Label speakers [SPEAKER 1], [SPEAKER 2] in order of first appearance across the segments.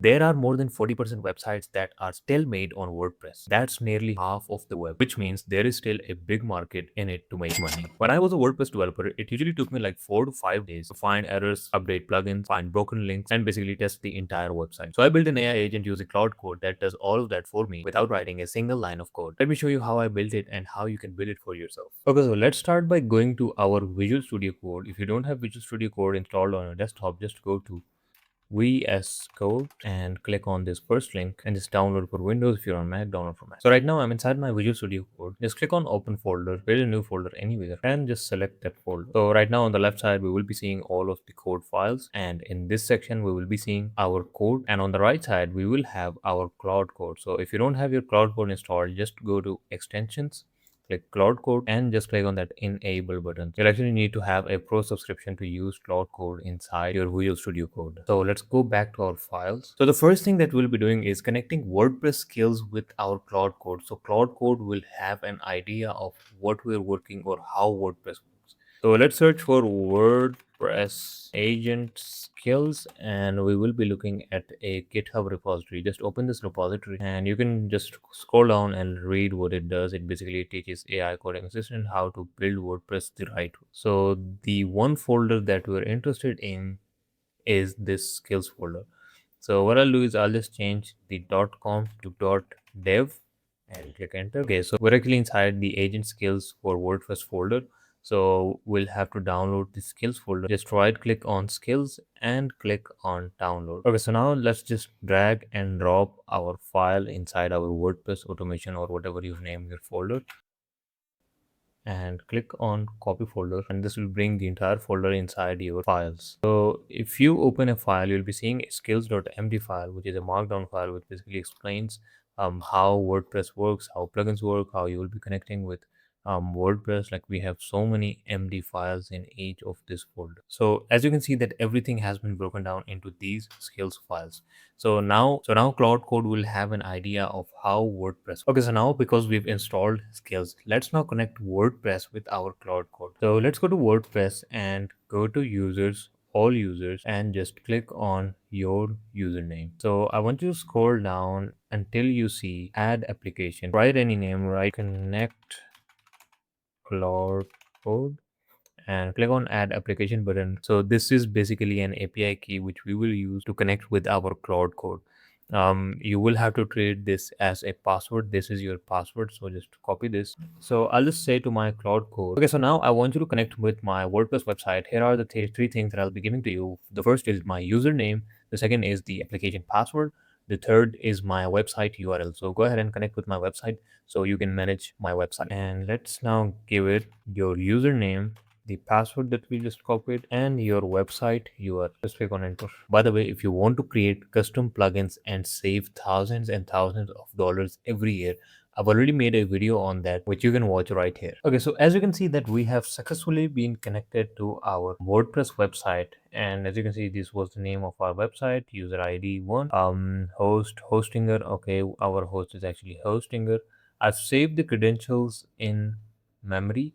[SPEAKER 1] There are more than 40% websites that are still made on WordPress. That's nearly half of the web, which means there is still a big market in it to make money. When I was a WordPress developer, it usually took me like 4 to 5 days to find errors, update plugins, find broken links, and basically test the entire website. So I built an AI agent using Claude Code that does all of that for me without writing a single line of code. Let me show you how I built it and how you can build it for yourself. Okay, so let's start by going to our Visual Studio Code. If you don't have Visual Studio Code installed on your desktop, just go to VS Code and click on this first link and just download for Windows. If you're on Mac, download for Mac. So right now I'm inside my Visual Studio Code. Just click on open folder, build a new folder anywhere and just select that folder. So right now on the left side we will be seeing all of the code files, and in this section we will be seeing our code, and on the right side we will have our Claude Code. So if you don't have your Claude Code installed, just go to extensions, click Claude Code and just click on that enable button. You'll actually need to have a pro subscription to use Claude Code inside your Visual Studio Code. So let's go back to our files. So the first thing that we'll be doing is connecting WordPress skills with our Claude Code. So Claude Code will have an idea of what we're working or how WordPress works. So let's search for WordPress agent skills and we will be looking at a GitHub repository. Just open this repository and you can just scroll down and read what it does. It basically teaches AI coding assistant how to build WordPress the right way. So the one folder that we're interested in is this skills folder. So what I'll do is I'll just change the .com to .dev and click enter. Okay, so we're actually inside the agent skills for WordPress folder. So we'll have to download the skills folder. Just right click on skills and click on download. Okay, so now let's just drag and drop our file inside our WordPress automation or whatever you name your folder, and click on copy folder, and this will bring the entire folder inside your files. So if you open a file, you'll be seeing a skills.md file, which is a markdown file which basically explains how WordPress works, how plugins work, how you will be connecting with WordPress. Like, we have so many MD files in each of this folder. So as you can see that everything has been broken down into these skills files. So now Cloud Code will have an idea of how WordPress. Okay, so now because we've installed skills, let's now connect WordPress with our Cloud Code. So let's go to WordPress and go to users, all users, and just click on your username. So I want you to scroll down until you see add application. Write any name, write connect Cloud Code and click on add application button. So this is basically an API key which we will use to connect with our Cloud Code. You will have to treat this as a password. This is your password, so just copy this. So I'll just say to my Cloud Code, okay, so now I want you to connect with my WordPress website. Here are the three things that I'll be giving to you. The first is my username, the second is the application password, the third is my website URL. So go ahead and connect with my website so you can manage my website. And let's now give it your username, the password that we just copied, and your website URL. Just click on enter. By the way, if you want to create custom plugins and save thousands and thousands of dollars every year, I've already made a video on that which you can watch right here. Okay, so as you can see that we have successfully been connected to our WordPress website, and as you can see this was the name of our website, user ID 1, hostinger. Okay, our host is actually hostinger. I've saved the credentials in memory.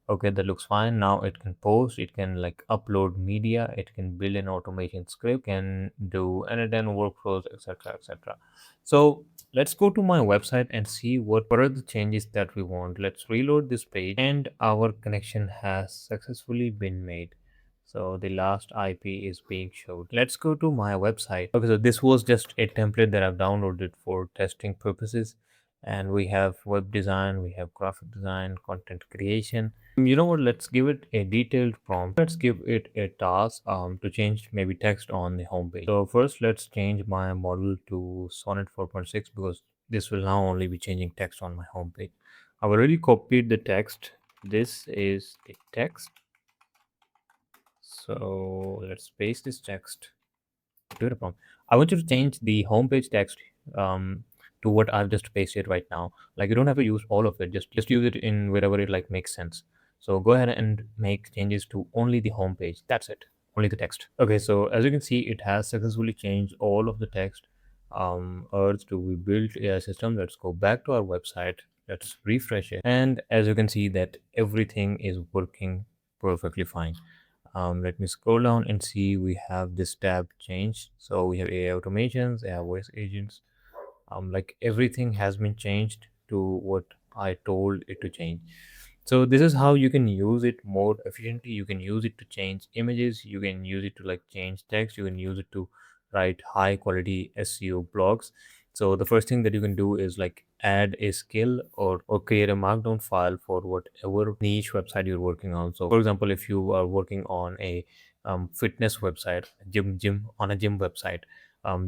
[SPEAKER 1] Okay, that looks fine. Now it can post, it can like upload media, it can build an automation script, can do N10 workflows, etc, etc. So let's go to my website and see what are the changes that we want. Let's reload this page and our connection has successfully been made. So the last IP is being showed. Let's go to my website. Okay, so this was just a template that I've downloaded for testing purposes, and we have web design, we have graphic design, content creation. You know what, let's give it a detailed prompt. Let's give it a task to change maybe text on the home page. So first let's change my model to Sonnet 4.6 because this will now only be changing text on my home page. I've already copied the text. This is the text. So let's paste this text to the prompt. I want you to change the homepage text to what I've just pasted right now. Like, you don't have to use all of it. Just use it in wherever it like makes sense. So go ahead and make changes to only the homepage. That's it. Only the text. Okay, so as you can see, it has successfully changed all of the text. Earth to we built AI system. Let's go back to our website. Let's refresh it. And as you can see that everything is working perfectly fine. Let me scroll down and see we have this tab changed. So we have AI automations, AI voice agents. Like everything has been changed to what I told it to change. So this is how you can use it more efficiently. You can use it to change images, you can use it to like change text, you can use it to write high quality SEO blogs. So the first thing that you can do is like add a skill or create a markdown file for whatever niche website you're working on. So for example, if you are working on a fitness website, gym on a gym website,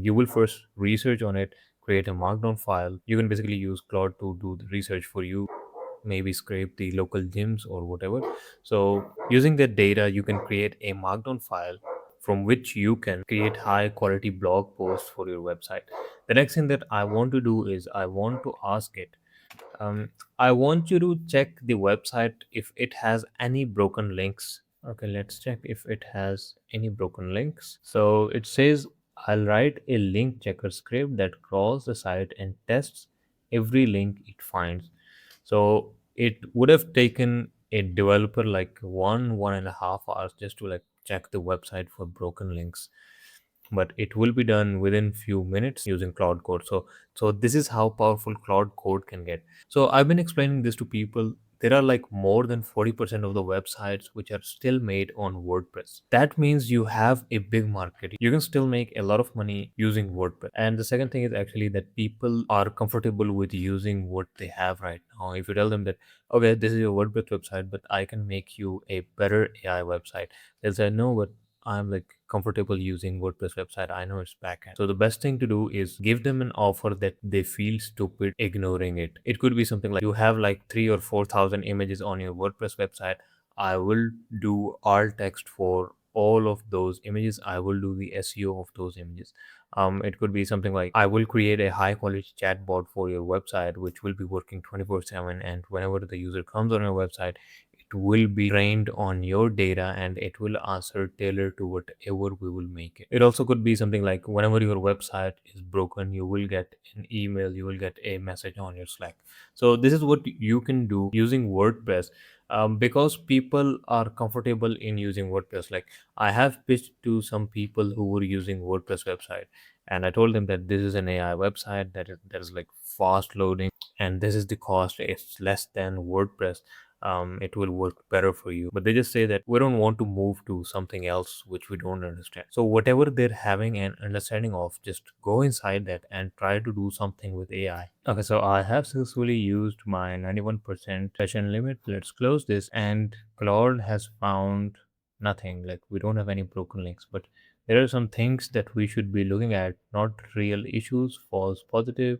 [SPEAKER 1] you will first research on it, create a markdown file. You can basically use Claude to do the research for you, maybe scrape the local gyms or whatever. So using that data, you can create a markdown file from which you can create high quality blog posts for your website. The next thing that I want to do is I want to ask it, I want you to check the website if it has any broken links. Okay, let's check if it has any broken links. So it says I'll write a link checker script that crawls the site and tests every link it finds. So it would have taken a developer like 1.5 hours just to like check the website for broken links, but it will be done within few minutes using Claude Code. So this is how powerful Claude Code can get. So I've been explaining this to people. There are like more than 40% of the websites which are still made on WordPress. That means you have a big market. You can still make a lot of money using WordPress. And the second thing is actually that people are comfortable with using what they have right now. If you tell them that, okay, this is your WordPress website, but I can make you a better AI website, they'll say, no, but I'm like comfortable using WordPress website. I know it's backend. So the best thing to do is give them an offer that they feel stupid ignoring it. It could be something like you have like 3 or 4 thousand images on your WordPress website. I will do alt text for all of those images. I will do the SEO of those images. It could be something like I will create a high quality chatbot for your website, which will be working 24/7. And whenever the user comes on your website, it will be trained on your data and it will answer tailored to whatever we will make it. It also could be something like whenever your website is broken, you will get an email, you will get a message on your Slack. So this is what you can do using WordPress. Because people are comfortable in using WordPress. Like I have pitched to some people who were using WordPress website, and I told them that this is an AI website that is like fast loading, and this is the cost. It's less than WordPress. It will work better for you, but they just say that we don't want to move to something else which we don't understand. So whatever they're having an understanding of, just go inside that and try to do something with AI. Okay, so I have successfully used my 91% session limit. Let's close this, and Claude has found nothing. Like we don't have any broken links, but there are some things that we should be looking at, not real issues. False positive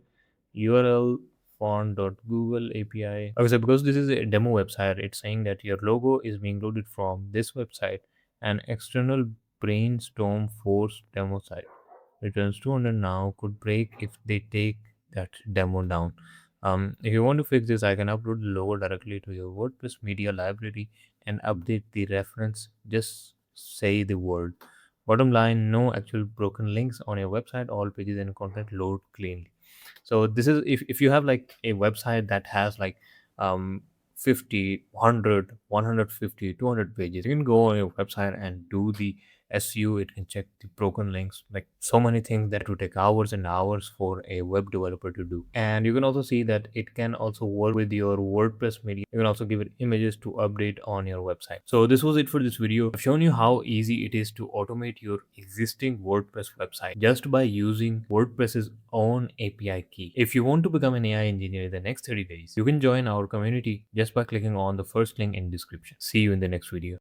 [SPEAKER 1] URL font.google API. Okay, so because this is a demo website, it's saying that your logo is being loaded from this website. An external brainstorm force demo site returns 200 now, could break if they take that demo down. If you want to fix this, I can upload the logo directly to your WordPress media library and update the reference. Just say the word. Bottom line, no actual broken links on your website. All pages and content load cleanly. So this is if you have like a website that has like 50, 100, 150, 200 pages, you can go on your website and do the SEO. It can check the broken links, like so many things that would take hours and hours for a web developer to do. And you can also see that it can also work with your WordPress media. You can also give it images to update on your website. So this was it for this video. I've shown you how easy it is to automate your existing WordPress website just by using WordPress's own API key. If you want to become an AI engineer in the next 30 days, you can join our community just by clicking on the first link in description. See you in the next video.